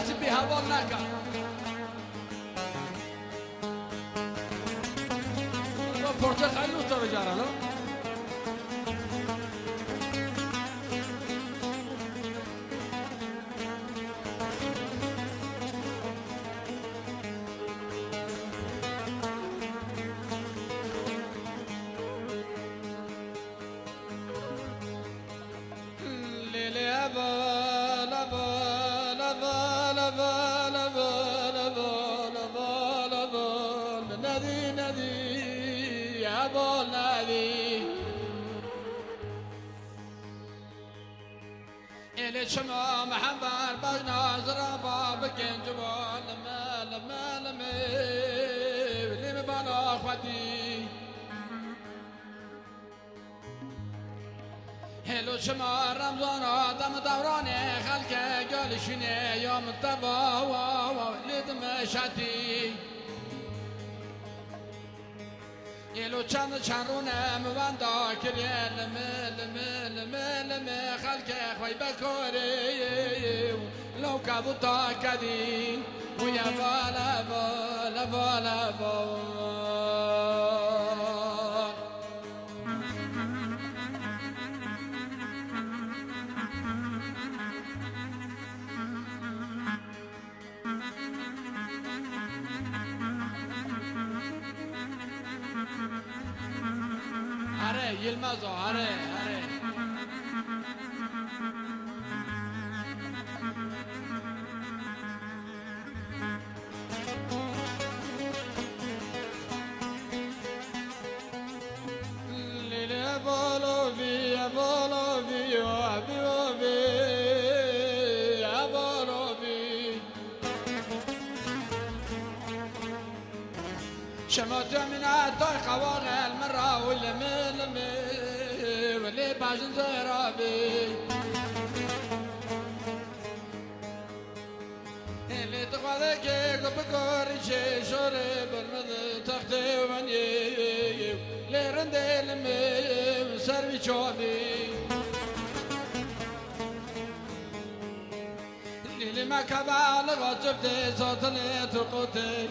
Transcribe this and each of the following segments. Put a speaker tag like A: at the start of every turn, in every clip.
A: كسب بها والنكا برتقالي وترجعنا شما محبر بغنا زرابا بكين جبال لما لم بالا اخوتي هلو شما رمضان آدم دورانه خلقه قالشونه يوم التبا لدم شتي يلو چند رونه موندا کریه لم خلق خوی بکاری لو کبوتا کدی ویا بالا يلمزوا هري ليلي بولو في شمت من الطريق واغى المرة واللي باجن زرابي اللي تقوى كيك بكوري شي شوري بالمذ تختي ومني اللي رندي لمي سربي شوبي اللي ما كبال غجبتي صوت اللي تقوتي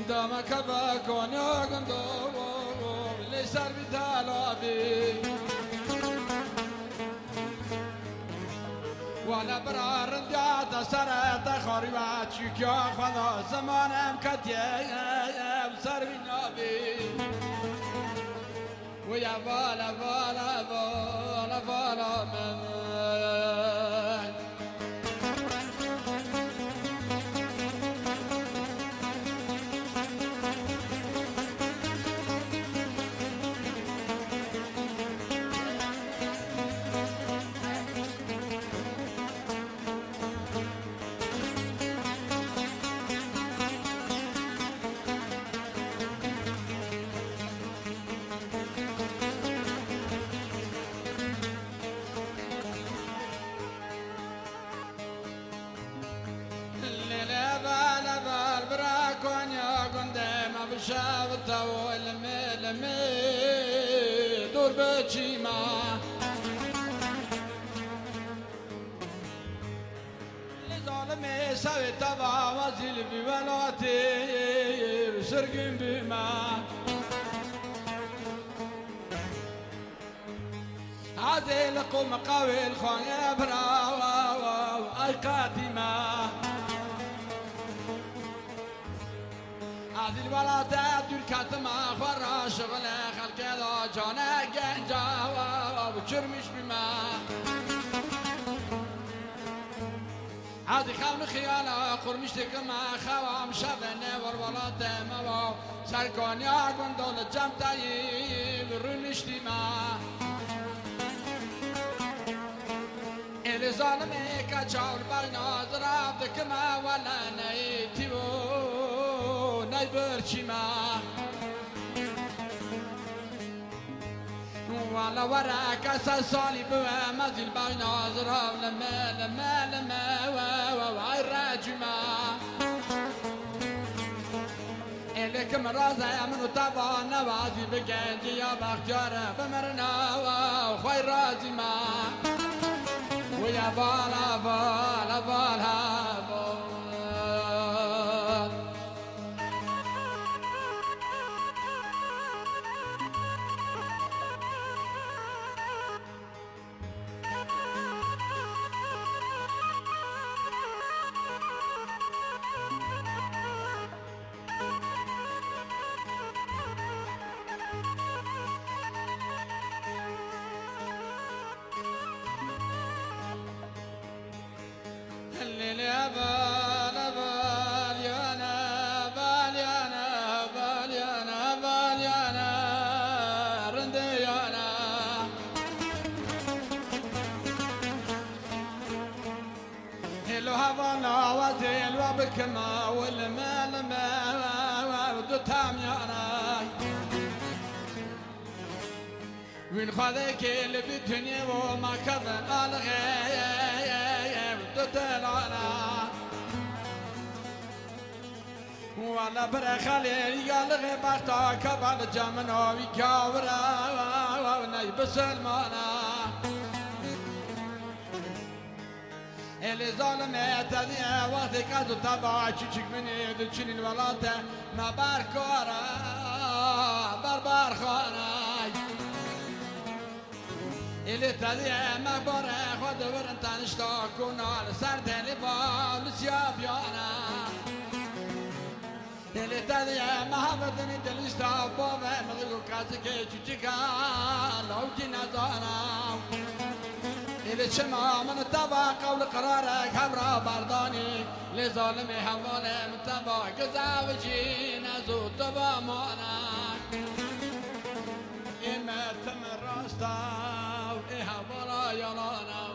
A: دام كبا كونيو غندو اللي صار بتالابي ولا برار رنديات سرت خريبات شكيا خدا زمانم كتيا صار بنابي ويا بالا من شافته والملمي دور بجيما لظالمي سوي تبع وزيل بولاتي سرقين بما هذه لقوم قوي الخوان برا اي قادمه هذه الولادة دول كاتما خورا شغل خلق ذا جانا جنجا وشرمش بما هذه خون خيانة قرمش تكما خوام شبنة والولادة ما سرقان يا قندول الجمتاي ورنشتي ما اللي ظالمي كتشاور بغنا زراب دكما ولا نيتيو برشما ولا وراك سالي بوا مازال باغي نظرة لما وعي الراجمة إليك مرازة من طبعا نوازي بقنجي يا بختيارة بمرنا وخوي الرازمة ويا بالا إلي بالا باليانا باليانا باليانا باليانا رنديانا إلو هفانا وزيل وبكما والمال ما ودتام يانا وين خذك اللي بالدنيا وما كذن الغيب تتلانا ولا برخلي قال غيبتا كبل جمنا ويكاورا ونجب سلمانا اللي ظالمه تذيع وقتك ادو تبع تشيك مني دلشين الولاته ما باركورا بربار خانا اللي تذيع ما بره خد ورنت نشتاكونا لسرد لبال سيابيانا اللي تذيع ما هبدني دلشتا بابا مغيو كازكي تشيكا لو جنازانا اللي شمع من التبع قول قرارك همرا برداني لظالمي حوالي من تبع قزاوجي نزو تبع معنا إما تمر راستا وإيها برا يلانا